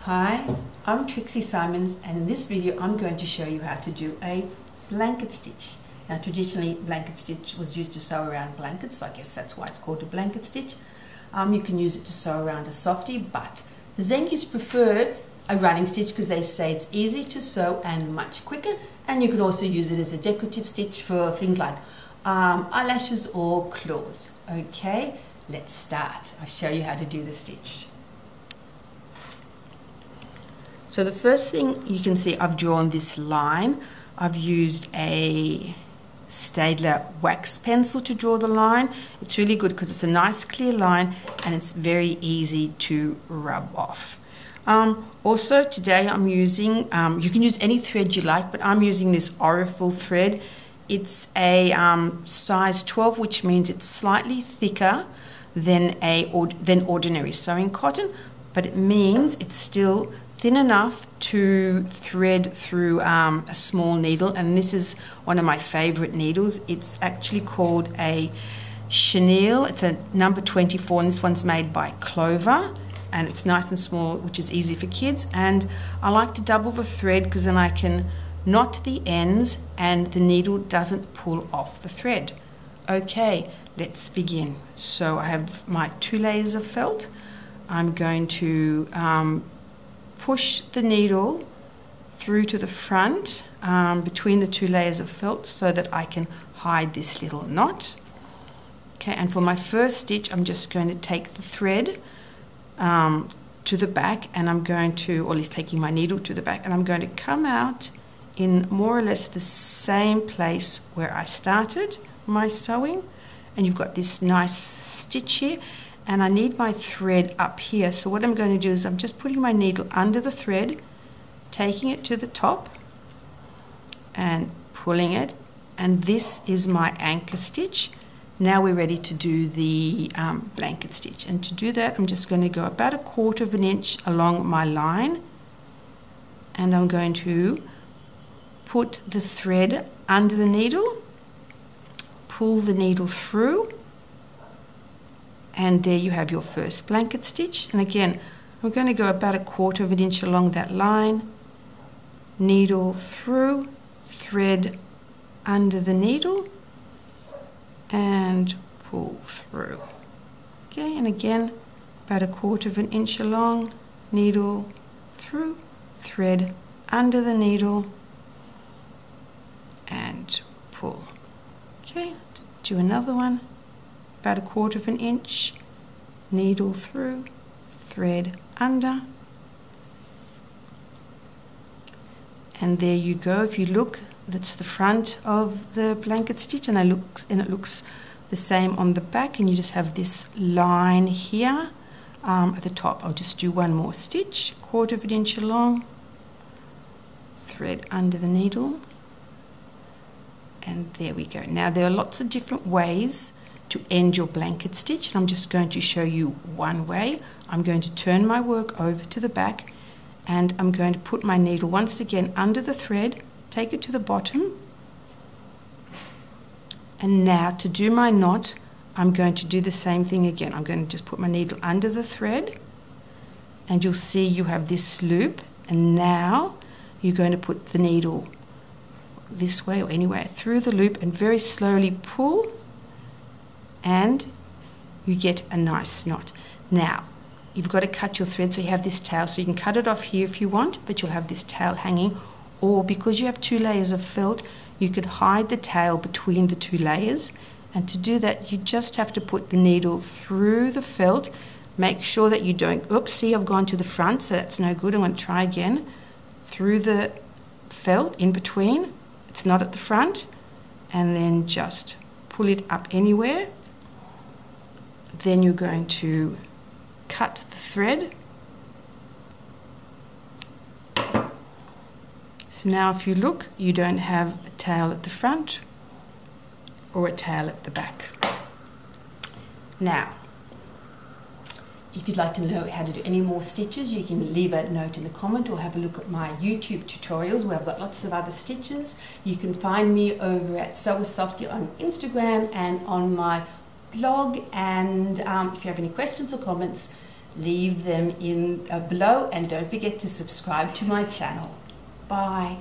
Hi, I'm Trixie Simons, and in this video I'm going to show you how to do a blanket stitch. Now traditionally blanket stitch was used to sew around blankets, so I guess that's why it's called a blanket stitch. You can use it to sew around a softie, but the Zenkies prefer a running stitch because they say it's easy to sew and much quicker, and you can also use it as a decorative stitch for things like eyelashes or claws. Okay, let's start. I'll show you how to do the stitch. So the first thing you can see, I've drawn this line. I've used a Staedtler wax pencil to draw the line. It's really good because it's a nice clear line and it's very easy to rub off. Also today I'm using, you can use any thread you like, but I'm using this Orifil thread. It's a size 12, which means it's slightly thicker than ordinary sewing cotton, but it means it's still thin enough to thread through a small needle, and this is one of my favorite needles. It's actually called a chenille. It's a number 24, and this one's made by Clover, and it's nice and small, which is easy for kids. And I like to double the thread because then I can knot the ends and the needle doesn't pull off the thread. Okay, let's begin. So I have my 2 layers of felt. I'm going to push the needle through to the front between the 2 layers of felt so that I can hide this little knot. Okay, and for my first stitch I'm just going to take the thread to the back, and I'm going to, or at least taking my needle to the back, and I'm going to come out in more or less the same place where I started my sewing. And you've got this nice stitch here, and I need my thread up here. So what I'm going to do is I'm just putting my needle under the thread, taking it to the top and pulling it, and this is my anchor stitch. Now we're ready to do the blanket stitch, and to do that I'm just going to go about 1/4 of an inch along my line, and I'm going to put the thread under the needle, pull the needle through, and there you have your first blanket stitch. And again, I'm going to go about 1/4 of an inch along that line, needle through, thread under the needle, and pull through. Okay, and again, about 1/4 of an inch along, needle through, thread under the needle, and pull. Okay, do another one. About 1/4 of an inch, needle through, thread under, and there you go. If you look, that's the front of the blanket stitch, and it looks the same on the back, and you just have this line here at the top. I'll just do one more stitch, 1/4 of an inch along, thread under the needle, and there we go. Now there are lots of different ways to end your blanket stitch, and I'm just going to show you one way. I'm going to turn my work over to the back, and I'm going to put my needle once again under the thread, take it to the bottom, and now to do my knot I'm going to do the same thing again. I'm going to just put my needle under the thread, and you'll see you have this loop, and now you're going to put the needle this way or anywhere through the loop and very slowly pull, and you get a nice knot. Now you've got to cut your thread, so you have this tail, so you can cut it off here if you want, but you'll have this tail hanging, or because you have 2 layers of felt you could hide the tail between the 2 layers. And to do that you just have to put the needle through the felt. Make sure that you don't, oops, see I've gone to the front, so that's no good. I'm going to try again. Through the felt in between, it's not at the front, and then just pull it up anywhere. Then you're going to cut the thread. So now if you look, you don't have a tail at the front or a tail at the back. Now, if you'd like to know how to do any more stitches, you can leave a note in the comment or have a look at my YouTube tutorials where I've got lots of other stitches. You can find me over at Sew with Softie on Instagram and on my blog, and if you have any questions or comments, leave them in below, and don't forget to subscribe to my channel. Bye.